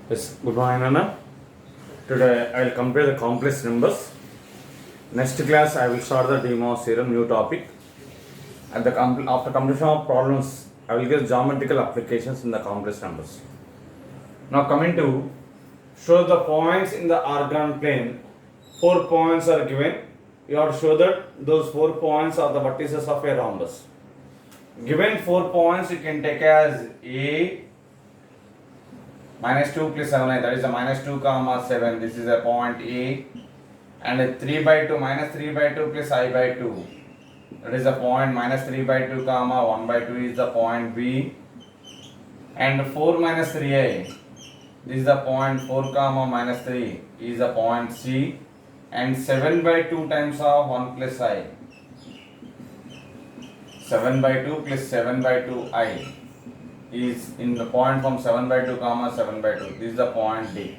Yes, good morning, Anna. Today I will compare the complex numbers. Next class I will start the De Moivre theorem, new topic. After completion of problems, I will give geometrical applications in the complex numbers. Now coming to show the points in the organ plane. 4 points are given. You have to show that those 4 points are the vertices of a rhombus. Given 4 points, you can take as A minus 2 plus 7, that is a minus 2 comma 7, this is a point A, and a 3 by 2 minus 3 by 2 plus I by 2, that is a point minus 3 by 2 comma 1 by 2 is the point B, and 4 minus 3I, this is the point 4 comma minus 3 is the point C, and 7 by 2 times of 1 plus I, 7 by 2 plus 7 by 2 I is in the point from 7 by 2 comma 7 by 2. This is the point D.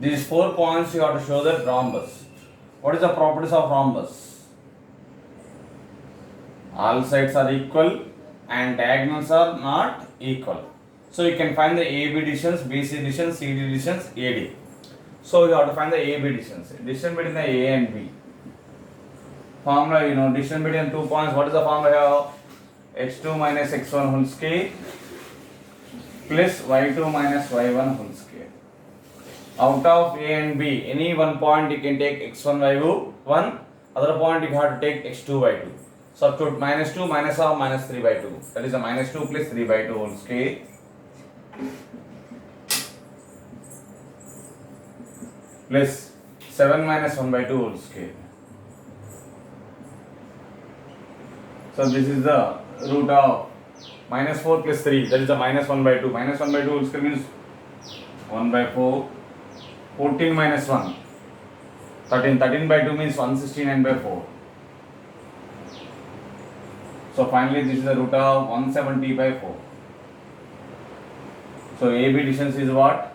These 4 points you have to show that rhombus. What is the properties of rhombus? All sides are equal and diagonals are not equal. So you can find the AB distance, BC distance, CD distance, AD. So you have to find the AB distance. Distance between the A and B. Formula, distance between 2 points. What is the formula here? X2 minus x1 whole square plus y2 minus y1 whole square. Out of A and B, any one point you can take x1 y1, other point you have to take x2 y2. Substitute minus 2 minus or minus 3 by 2. That is a minus 2 plus 3 by 2 whole square. Plus 7 minus 1 by 2 whole square. So this is the root of minus 4 plus 3, that is the minus 1 by 2. Minus 1 by 2 whole square means 1 by 4. 14 minus 1, 13. 13 by 2 means 169 by 4. So finally this is the root of 170 by 4. So AB distance is what?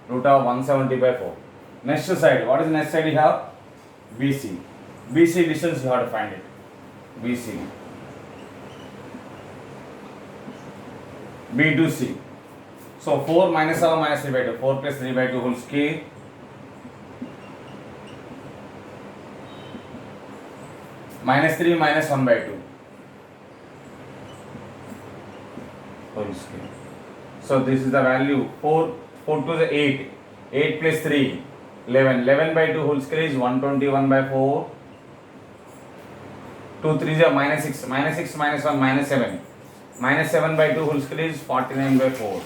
Root of 170 by 4. Next side, what is the next side you have? BC. BC distance you have to find it. BC. B to C. So 4 minus or minus 3 by 2. 4 plus 3 by 2 whole square. Minus 3 minus 1 by 2 whole square. So this is the value 4 to the 8. 8 plus 3, 11. 11 by 2 whole square is 121 by 4. 2 3 is minus 6. Minus 6 minus 1 minus 7. Minus 7 by 2 whole square is 49 by 4.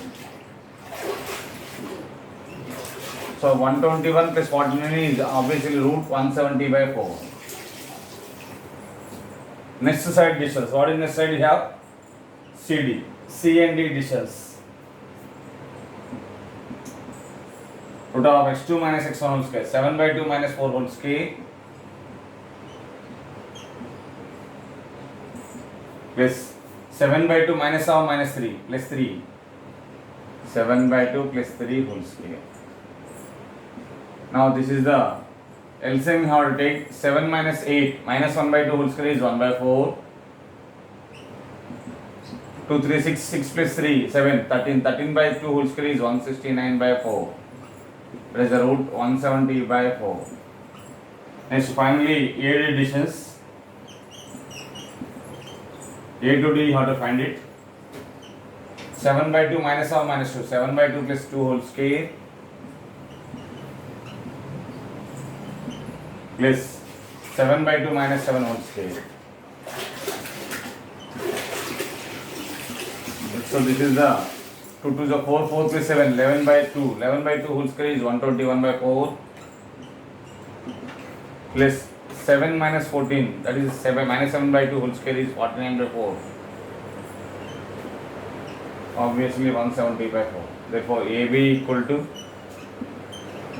So 121 plus 49 is obviously root 170 by 4. Next side distance. What is next side you have? CD. C and D distance. Root of x2 minus x1 whole square. 7 by 2 minus 4 whole square. Plus 7 by 2 minus or minus 3 plus 3. 7 by 2 plus 3 whole square. Now this is the LCM you have to take. 7 minus 8 minus 1 by 2 whole square is 1 by 4. 2 3 6, 6 plus 3 7, 13. 13 by 2 whole square is 169 by 4. That is the root 170 by 4. Next finally AD distance. A to D you have to find it. 7 by 2 minus or minus 2. 7 by 2 plus 2 whole square. Plus 7 by 2 minus 7 whole square. So this is the 2 to the 4, 4 plus 7, 11 by 2. 11 by 2 whole square is 121 by 4. Plus 7 minus 14, that is 7 minus 7 by 2 whole square is 49 by 4. Obviously 170 by 4. Therefore AB equal to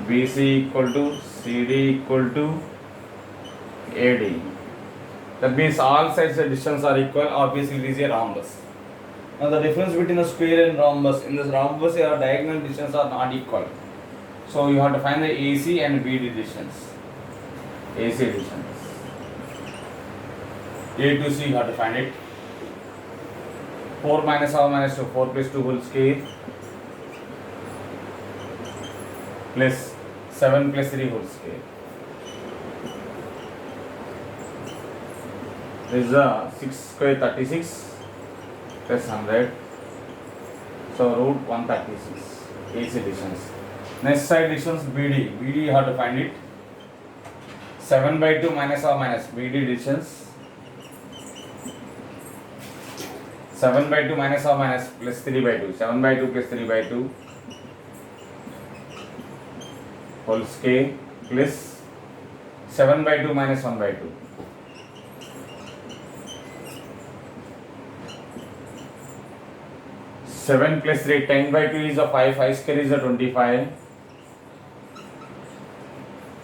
BC equal to CD equal to AD. That means all sides the distance are equal. Obviously it is a rhombus. Now the difference between a square and rhombus, in this rhombus your diagonal distance are not equal. So you have to find the AC and BD distance. AC distance. A to C you have to find it. 4 minus or minus 2, 4 plus 2 whole square plus 7 plus 3 whole square. This is a 6 square 36 plus 100. So root 136. AC additions. Next side additions BD. BD you have to find it. 7 by 2 minus or minus BD additions. 7 by 2 minus or minus plus 3 by 2. 7 by 2 plus 3 by 2 whole square plus 7 by 2 minus 1 by 2. Seven plus 3, 10 by 2 is a 5, 5 square is a 25.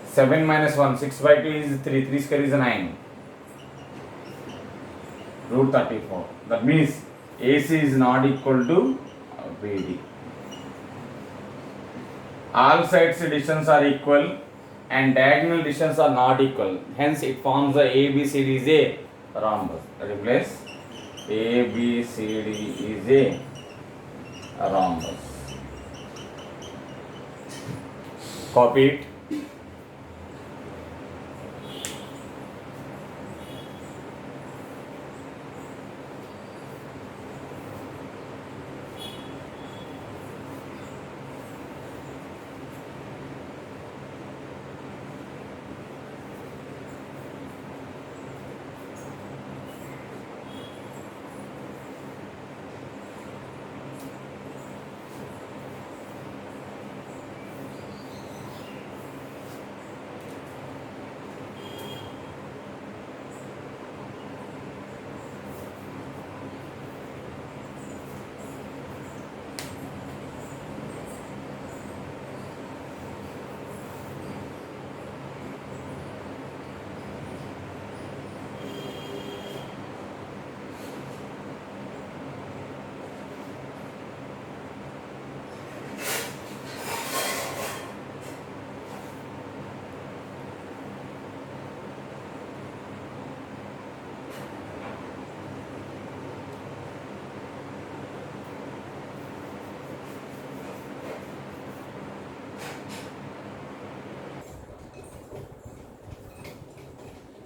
7 minus 1, 6 by 2 is 3, 3 square is a 9. Root 34. That means AC is not equal to BD. All sides additions are equal and diagonal additions are not equal. Hence it forms the ABCD is a rhombus. Replace ABCD is a rhombus. Copy it.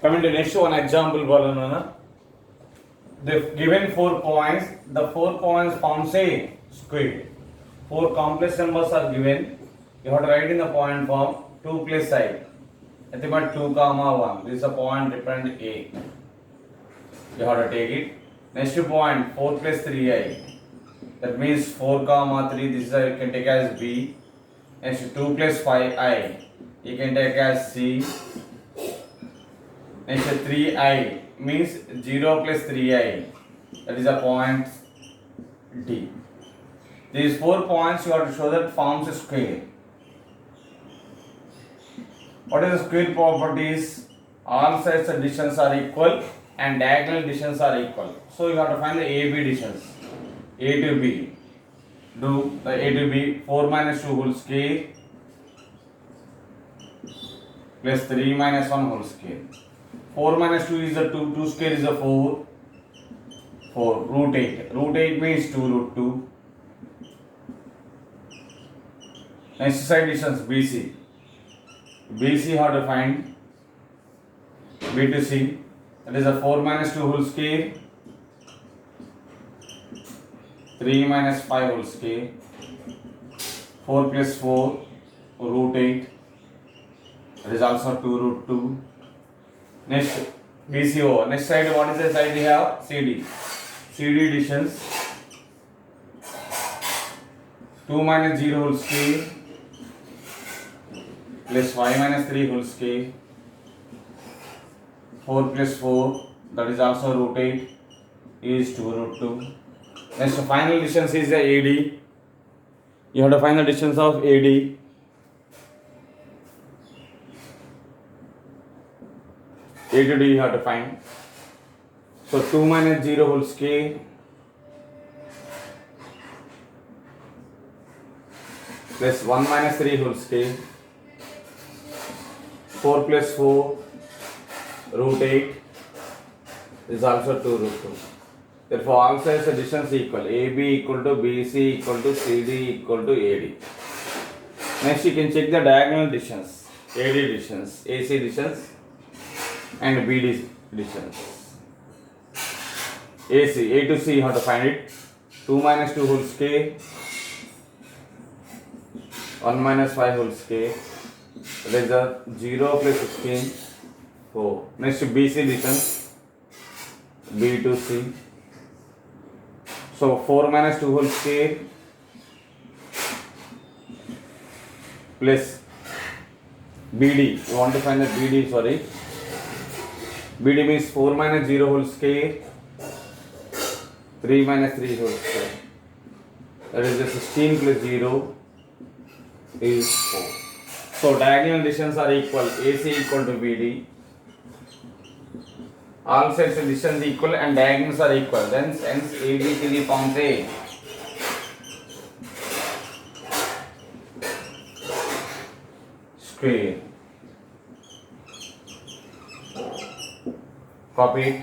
Coming to next one example, they've given 4 points. The 4 points forms a square. 4 complex numbers are given. You have to write in the point form 2 plus I. Nothing but 2 comma 1. This is a point referent A. You have to take it. Next point 4 plus 3I. That means 4 comma 3. This is a, you can take as B. Next 2 plus 5I. You can take as C. Next 3I means 0 plus 3I. That is a point D. These 4 points you have to show that forms a square. What is the square properties? All sides additions are equal and diagonal additions are equal. So you have to find the AB additions. A to B. Do the A to B 4 minus 2 whole square plus 3 minus 1 whole square. 4 minus 2 is a 2, 2 square is a 4, 4, root 8. Root 8 means 2 root 2. Next side additions BC. BC how to find? B to C. That is a 4 minus 2 whole square, 3 minus 5 whole square, 4 plus 4, root 8. That is also 2 root 2. Next BCO. Next side, what is the side we have? CD. CD additions. 2 minus 0 whole square plus 5 minus 3 whole square. 4 plus 4, that is also root 8, is 2 root 2. Next final additions is the AD. You have to find the additions of AD. A to D you have to find. So 2 minus 0 whole square plus 1 minus 3 whole square, 4 plus 4 root 8 is also 2 root 2. Therefore all sides additions equal. AB equal to BC equal to CD equal to AD. Next, you can check the diagonal distance, AD distance, AC distance, and BD distance. AC, A to C, you have to find it. 2 minus 2 whole square, 1 minus 5 whole square. That is the 0 plus 16, 4. Next, BC distance, B to C. So 4 minus 2 whole square plus BD. You want to find the BD, sorry. BD means 4 minus 0 whole square, 3 minus 3 whole square. That is the 16 plus 0 is 4. So diagonal distance are equal. AC equal to BD. All sides distance equal and diagonals are equal. Then hence ABCD forms a square. Copy it.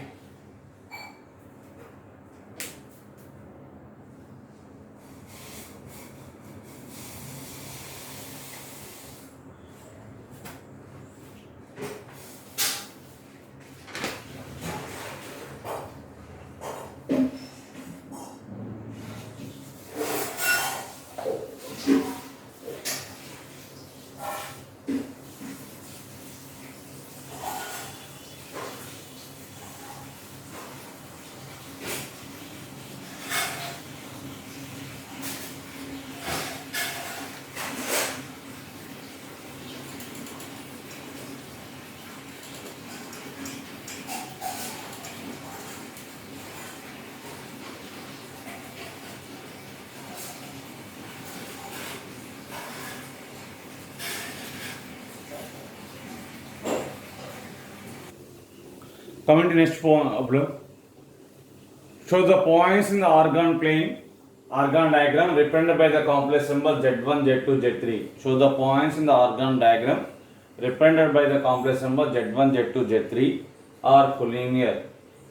Coming to next problem. Show the points in the organ plane, organ diagram represented by the complex numbers Z1, Z2, Z3. Show the points in the organ diagram represented by the complex numbers Z1, Z2, Z3 are collinear.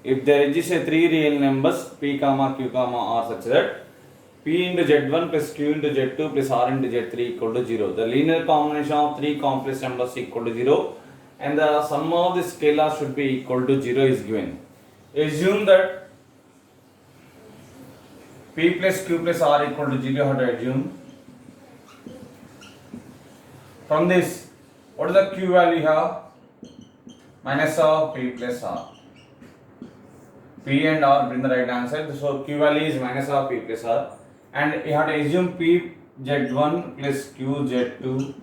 If there exists a three real numbers P, Q, R such that P into Z1 plus Q into Z2 plus R into Z3 equal to 0. The linear combination of three complex numbers equal to 0 and the sum of the scalars should be equal to 0 is given. Assume that P plus Q plus R equal to 0, how to assume? From this, what is the Q value have? Minus of P plus R. P and R bring the right answer. So Q value is minus of P plus R. And you have to assume P Z1 plus Q Z2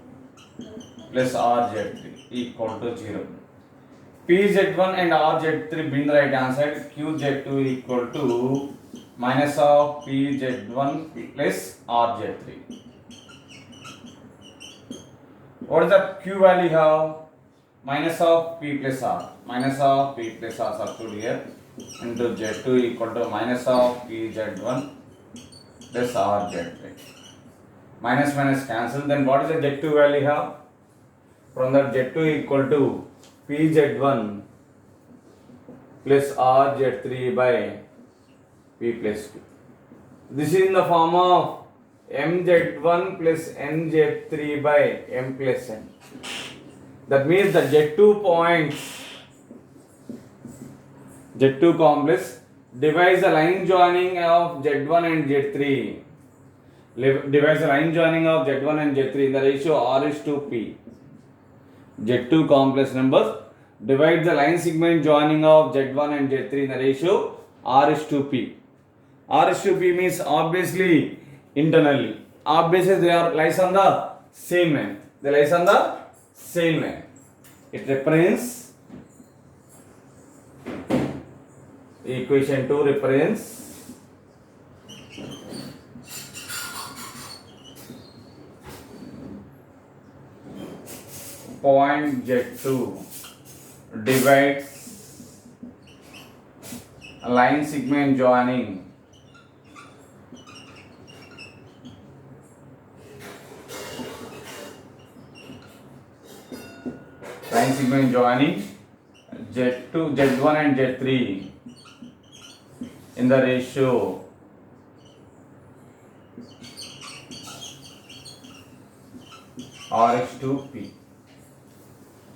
plus R Z3 equal to 0. P Z1 and R Z3 bring the right answer. Q Z2 equal to minus of P Z1 plus R Z3. What is the Q value have? Minus of P plus R. Minus of P plus R substitute here into Z2 equal to minus of P Z1 plus R Z3. Minus minus cancel. Then what is the Z2 value have? From that Z2 equal to P Z1 plus R Z3 by P plus Q. This is in the form of MZ1 plus NZ3 by M plus N. That means the Z2 points, Z2 complex divides the line joining of Z1 and Z3. Divides the line joining of Z1 and Z3 in the ratio R is to P. Z2 complex numbers divide the line segment joining of Z1 and Z3 in the ratio R is to P. R is to P means obviously internally. Obviously they are lies on the same line. They lies on the same line. It represents equation 2 represents point Z2 divides a line segment joining Z2, Z1 and Z3 in the ratio RH2P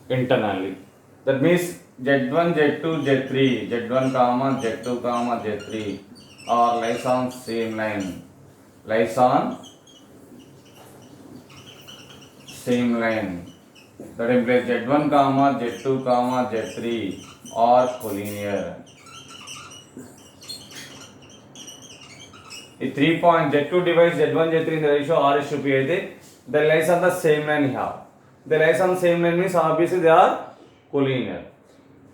internally. That means Z1, Z2, Z3, Z1 comma Z2 comma Z3 are lies on same line. Lies on same line. That implies Z1 comma Z2 comma Z3 are collinear. The 3 point Z2 divides Z1 Z3 in the ratio RH2P అయితే they lies on the same line here. They lies on the same line means obviously they are collinear.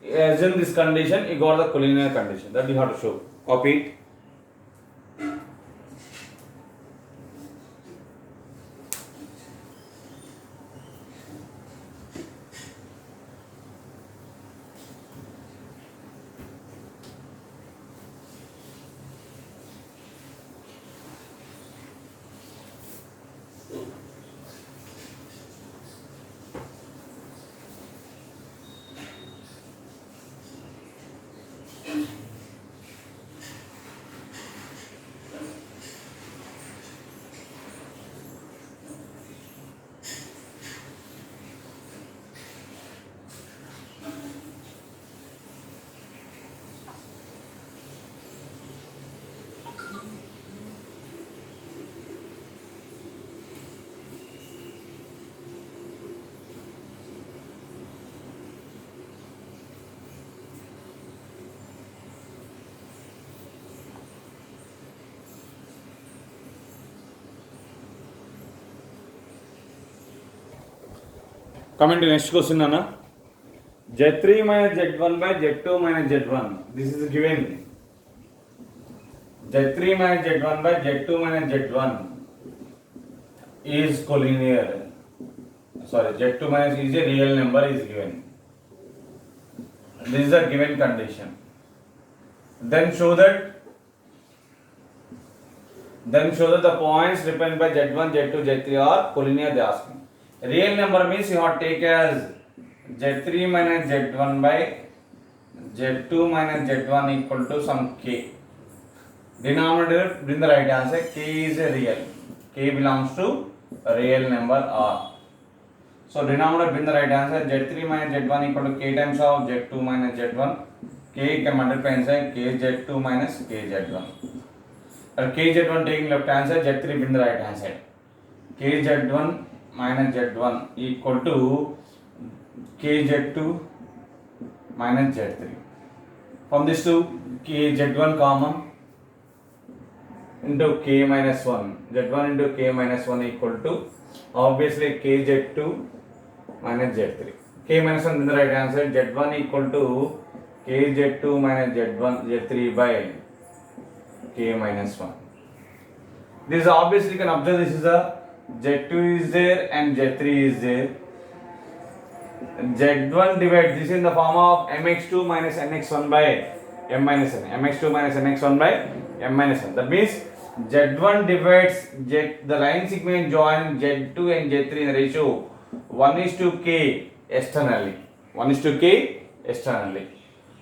Assume this condition, you got the collinear condition that you have to show. Copy it. Coming to next question, Anna. Z3 minus Z1 by Z2 minus Z1. This is given. Z3 minus Z1 by Z2 minus Z1 is collinear. Sorry, Z2 minus is a real number is given. This is a given condition. Then show that the points dependent by Z1, Z2, Z3 are collinear. They ask me. Real number means you have to take as Z3 minus Z1 by Z2 minus Z1 equal to some K. Denominator, bring the right answer. K is a real. K belongs to a real number R. So denominator, bring the right answer. Z3 minus Z1 equal to K times of Z2 minus Z1. K can multiply inside KZ2 minus KZ1. KZ1 taking left hand side, Z3 bring the right hand side. KZ1 minus Z1 equal to KZ2 minus Z3. From this to KZ1 common into K minus 1. Z1 into K minus 1 equal to obviously KZ2 minus Z3. K minus 1 in the right hand side. Z1 equal to KZ2 minus Z3 by K minus 1. This is obviously you can observe this is a Z2 is there and Z3 is there. Z1 divides this in the form of mx2 minus nx1 by m minus n. mx2 minus nx1 by m minus n. That means Z1 divides the line segment join Z2 and Z3 in the ratio 1 is to K externally. 1 is to K externally.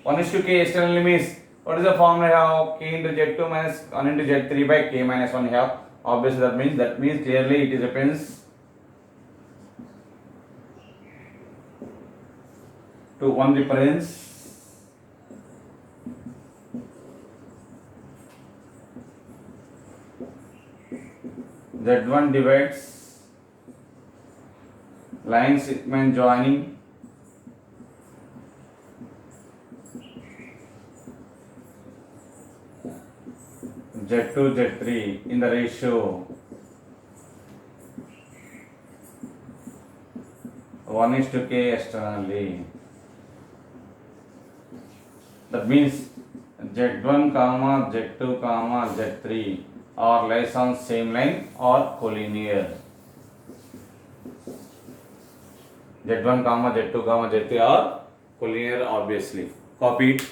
1 is to K externally means what is the formula of K into Z2 minus 1 into Z3 by K minus 1 have. Obviously that means clearly it depends to one difference Z1 divides line segment joining Z2 Z3 in the ratio 1 is to K externally. That means Z1 comma Z2 comma Z3 are lies on same line or collinear. Z1 comma Z2 comma Z3 are collinear obviously. Copy it.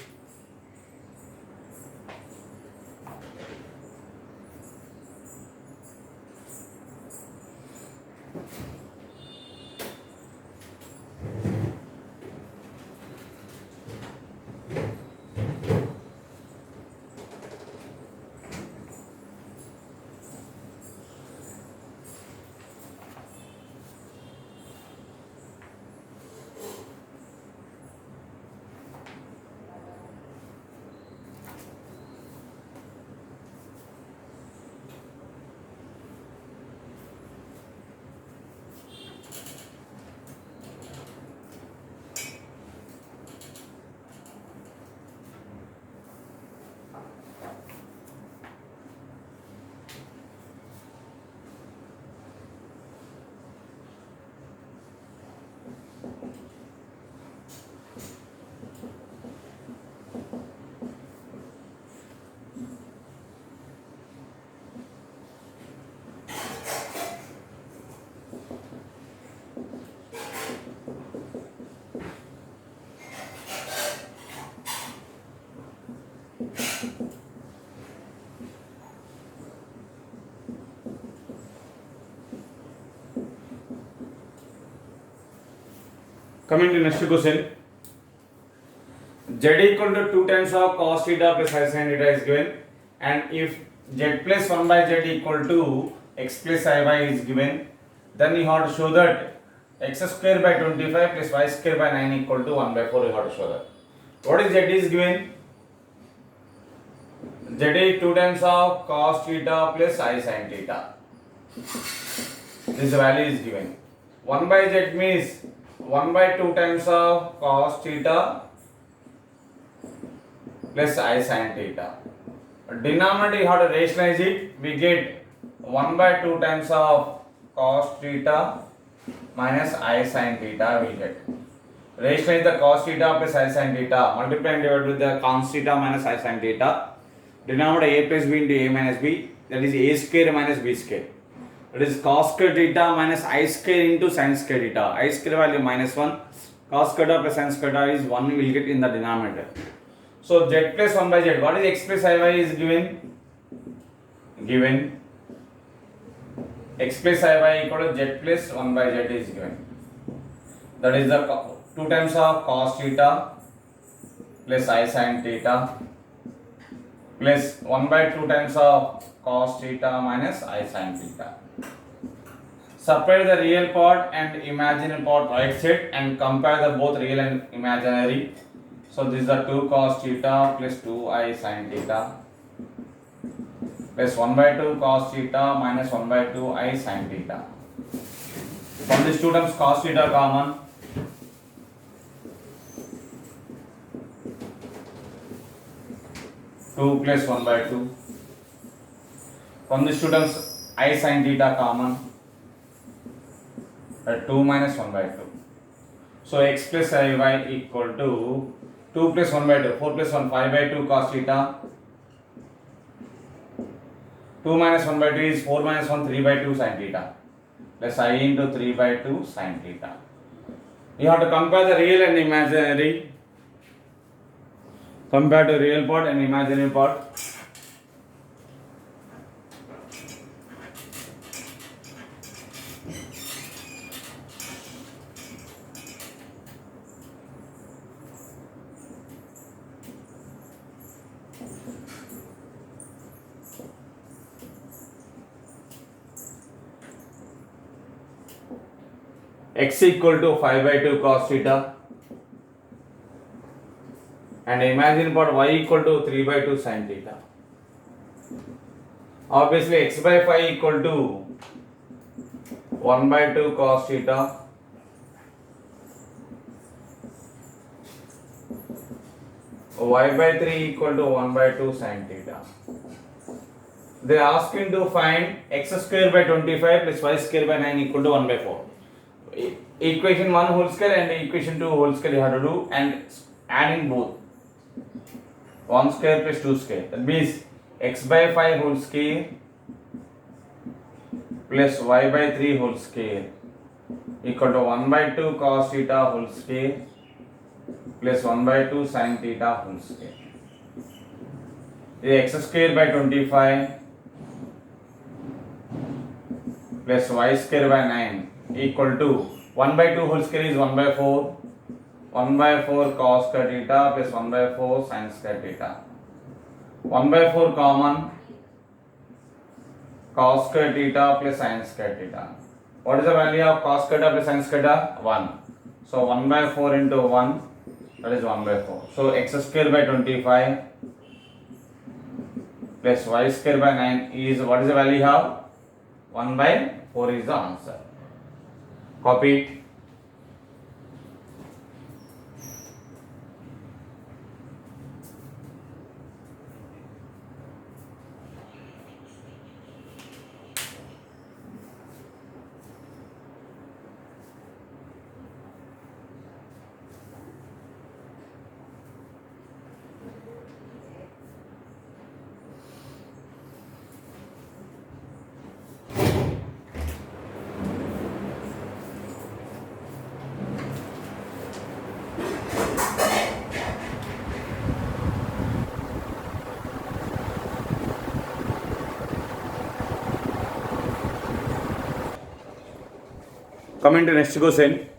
Coming to next question. Z equal to 2 times of cos theta plus I sin theta is given, and if z plus 1 by z equal to x plus iy is given, then you have to show that x square by 25 plus y square by 9 equal to 1 by 4. You have to show that. What is z is given? Z is 2 times of cos theta plus I sin theta. This value is given. 1 by z means 1 by 2 times of cos theta plus I sin theta. Denominator you have to rationalize it. We get 1 by 2 times of cos theta minus I sin theta we get. Rationalize the cos theta plus I sin theta. Multiply and divide with the cos theta minus I sin theta. Denominator a plus b into a minus b. That is a square minus b square. That is cos square theta minus I square into sin square theta. I square value minus 1. Cos square theta plus sin square theta is 1 we will get in the denominator. So z plus 1 by z. What is x plus iy is given? Given x plus iy equal to z plus 1 by z is given. That is the 2 times of cos theta plus I sin theta plus 1 by 2 times of cos theta minus I sin theta. Separate the real part and imaginary part right side and compare the both real and imaginary. So this is the 2 cos theta plus 2I sin theta plus 1 by 2 cos theta minus 1 by 2I sin theta. From these two terms cos theta common. Two plus 1 by 2. From these two terms I sin theta common. 2 minus 1 by 2. So x plus iy equal to 2 plus 1 by 2. 4 plus 1 5 by 2 cos theta. 2 minus 1 by 2 is 4 minus 1 3 by 2 sin theta. Plus I into 3 by 2 sin theta. You have to compare the real and imaginary. Compare the real part and imaginary part. X equal to 5 by 2 cos theta and imagine part y equal to 3 by 2 sin theta. Obviously x by 5 equal to 1 by 2 cos theta y by 3 equal to 1 by 2 sin theta. They are asking to find x square by 25 plus y square by 9 equal to 1 by 4. Equation 1 whole square and equation 2 whole square you have to do and adding both. 1 square plus 2 square. That means x by 5 whole square plus y by 3 whole square equal to 1 by 2 cos theta whole square plus 1 by 2 sin theta whole square. The x square by 25 plus y square by 9 equal to 1 by 2 whole square is 1 by 4. 1 by 4 cos square theta plus 1 by 4 sin square theta. 1 by 4 common. Cos square theta plus sin square theta. What is the value of cos square theta plus sin square theta? 1. So 1 by 4 into 1, that is 1 by 4. So x square by 25 plus y square by 9 is, what is the value of? 1 by 4 is the answer. Copy it. Coming to next question.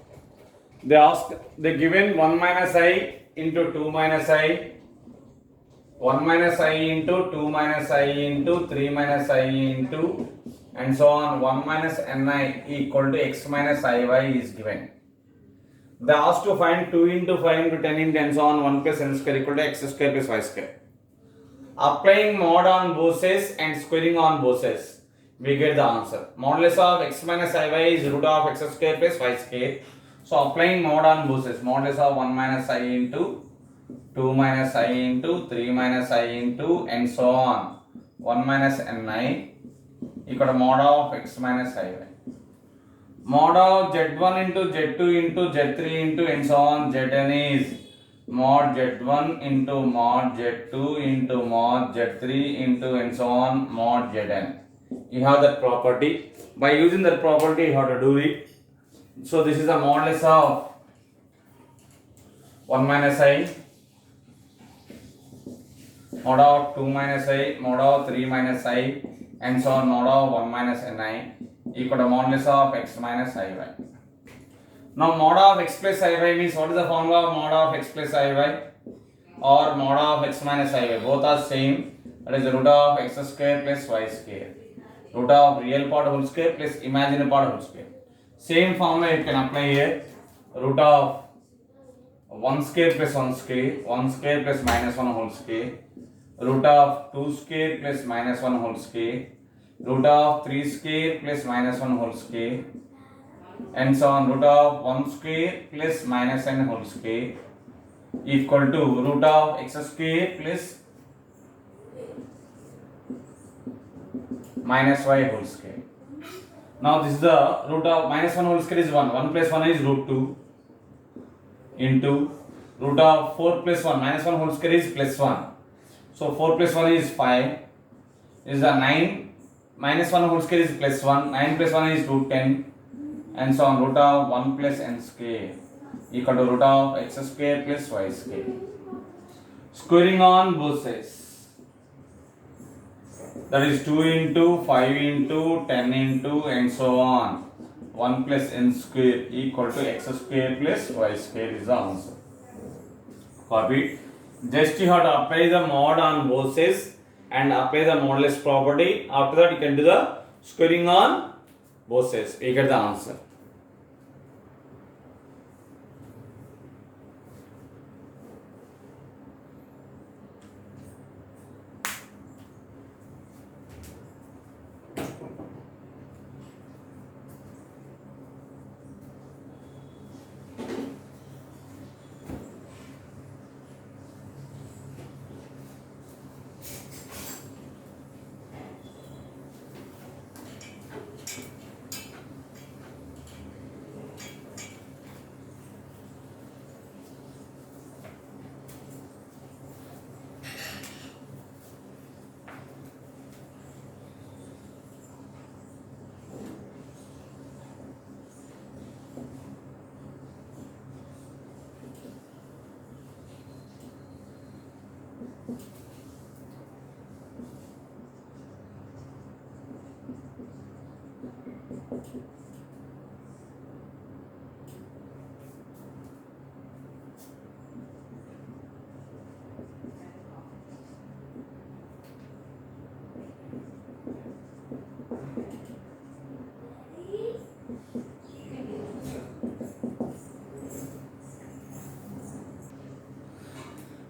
they given 1 minus I into 2 minus I, 1 minus I into 2 minus I into 3 minus I into and so on 1 minus ni equal to x minus iy is given. They asked to find 2 into 5 into 10 into and so on 1 plus n square equal to x square plus y square. Applying mod on both sides and squaring on both sides, we get the answer. Modulus of x minus iy is root of x square plus y square. So applying mod on both sides, modulus of 1 minus I into 2 minus I into 3 minus I into and so on 1 minus ni equal to mod of x minus iy. Mod of z1 into z2 into z3 into and so on zn is mod z1 into mod z2 into mod z3 into and so on mod zn. You have that property. By using that property you have to do it. So this is the modulus of 1 minus I, mod of 2 minus I, mod of 3 minus I and so on mod of 1 minus ni equal to modulus of x minus iy. Now mod of x plus iy means what is the formula of mod of x plus iy or mod of x minus iy? Both are same. That is the root of x square plus y square. Root of real part whole square plus imaginary part whole square. Same formula you can apply here. Root of 1 square plus 1 square, 1 square plus minus 1 whole square, root of 2 square plus minus 1 whole square, root of 3 square plus minus 1 whole square and so on root of 1 square plus minus n whole square equal to root of x square plus minus y whole square. Now this is the root of minus 1 whole square is 1, 1 plus 1 is root 2 into root of 4 plus 1, minus 1 whole square is plus 1. So 4 plus 1 is 5, is the 9, minus 1 whole square is plus 1, 9 plus 1 is root 10 and so on root of 1 plus n square equal to root of x square plus y square. Squaring on both sides, that is 2 into 5 into 10 into and so on 1 plus n square equal to x square plus y square is the answer. Copy. Just you have to apply the mod on both sides and apply the modulus property. After that you can do the squaring on both sides. You get the answer.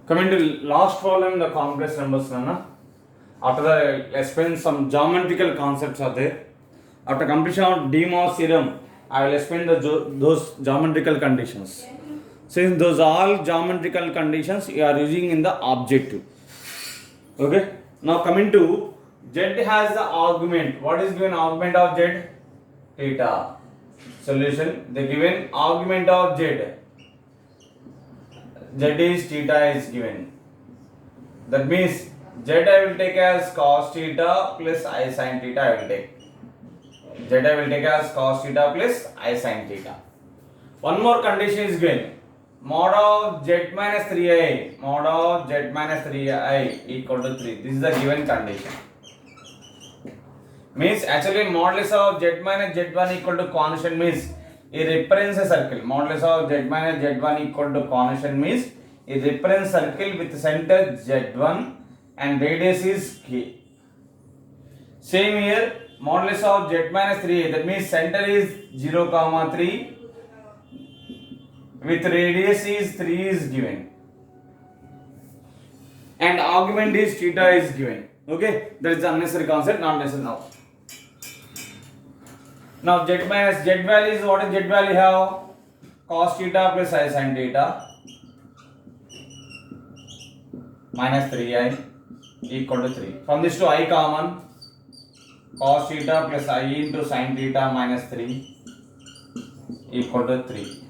Coming to last problem, the complex numbers. After that, explain some geometrical concepts are there. After completion of De Moivre's theorem, I will explain those geometrical conditions. Since those all geometrical conditions you are using in the objective. Okay. Now coming to Z has the argument. What is given argument of Z? Theta. Solution. The given argument of Z. Z is theta is given. That means Z I will take as cos theta plus I sin theta I will take. Z I will take as cos theta plus I sin theta. One more condition is given. Mod of Z minus 3i. Mod of Z minus 3i equal to 3. This is the given condition. Means actually modulus of Z minus Z1 equal to constant means It represents a circle. Modulus of z minus z1 equal to constant means it represents circle with center z1 and radius is k. Same here, modulus of z minus 3, that means center is 0, 3 with radius is 3 is given and argument is theta is given. Okay, that is unnecessary concept, not necessary now. Now z minus z value is, what is z value have? Cos theta plus I sin theta minus 3i equal to 3. From this to I common, cos theta plus I into sin theta minus 3 equal to 3.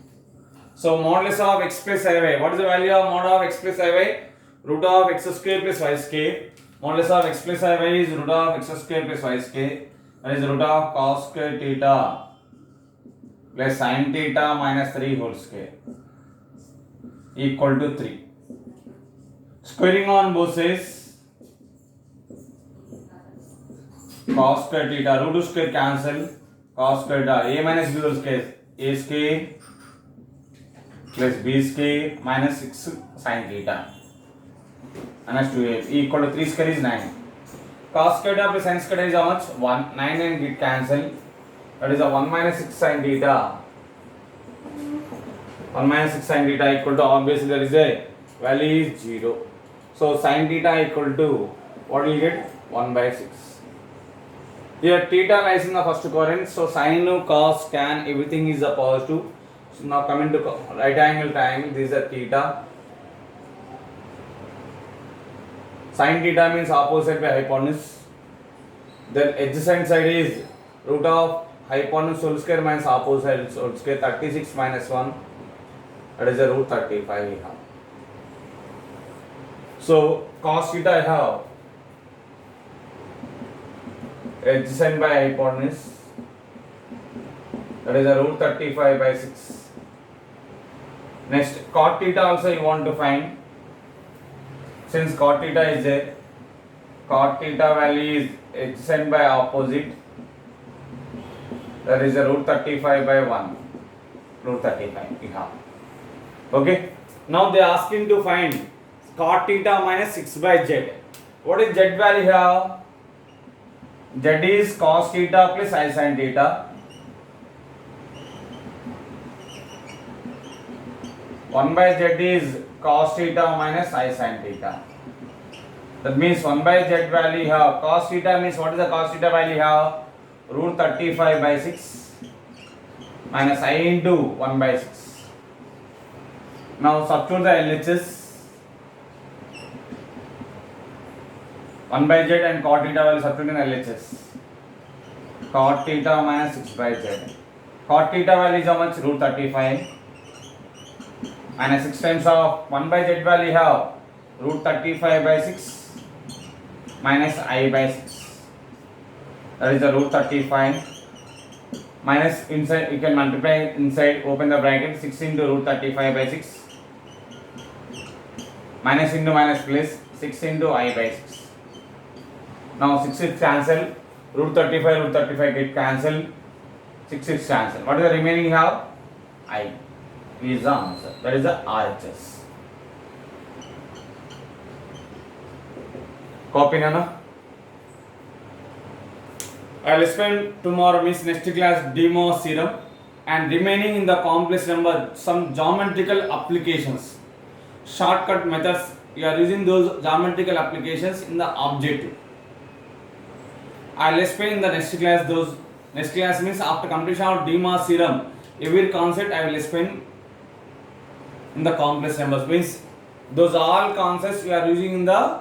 So modulus of x plus iy, what is the value of mod of x plus iy? Root of x square plus y square. Modulus of x plus iy is root of x square plus y square. That is root of cos square theta plus sin theta minus 3 whole square equal to 3. Squaring on both sides, cos square theta, root square cancel, cos square theta, a minus b whole square, a square plus b square minus 6 sin theta minus 2a equal to 3 square is 9. Cos square theta plus sin square theta is how much? 1. 9 and get cancel. That is a 1 minus 6 sin theta. 1 minus 6 sin theta equal to, obviously there is a value is 0. So sin theta equal to, what will you get? 1 by 6. Here theta lies in the first quadrant. So sin, cos, tan, everything is a positive. So now coming to right angle triangle, this is a theta. Sin theta means opposite by hypotenuse. Then adjacent side is root of hypotenuse whole square minus opposite whole square, 36 minus 1. That is a root 35 we have. So cos theta I have adjacent by hypotenuse, that is a root 35 by 6. Next, cot theta also you want to find. Since cot theta is there, cot theta value is adjacent by opposite, that is a root 35 by 1. Root 35 we have. Okay. Now they are asking to find cot theta minus 6 by z. What is z value here? Z is cos theta plus I sin theta. 1 by z is cos theta minus I sin theta. That means 1 by z value here. Cos theta means, what is the cos theta value here? Root 35 by 6 minus I into 1 by 6. Now substitute the LHS. 1 by z and cot theta value substitute in LHS. Cot theta minus 6 by z. Cot theta value is how much? Root 35 minus 6 times of 1 by z value have root 35 by 6 minus I by 6. That is the root 35 minus inside, you can multiply inside, open the bracket, 6 into root 35 by 6 minus into minus plus 6 into I by 6. Now 6 is cancel, root 35 get cancel, 6 is cancel. What is the remaining you have? I is the answer. That is the RHS. Copy Nana. I will spend tomorrow means next class De Moivre's theorem and remaining in the complex number some geometrical applications. Shortcut methods, you are using those geometrical applications in the objective. I will explain in the next class those. Next class means after completion of De Moivre's theorem, every concept I will explain in the complex numbers. Means those all concepts we are using in the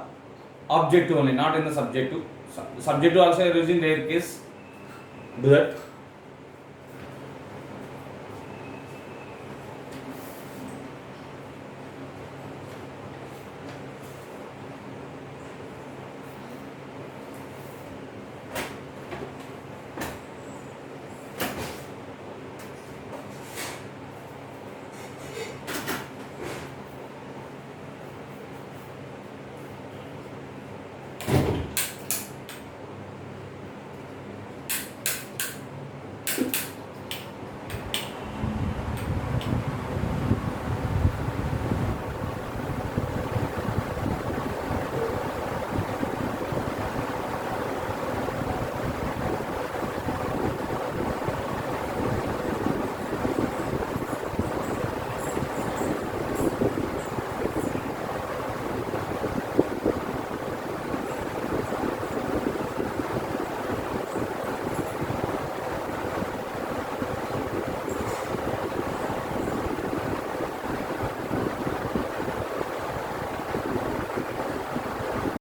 objective only, not in the subjective. Subjective also I are using rare case. Do that.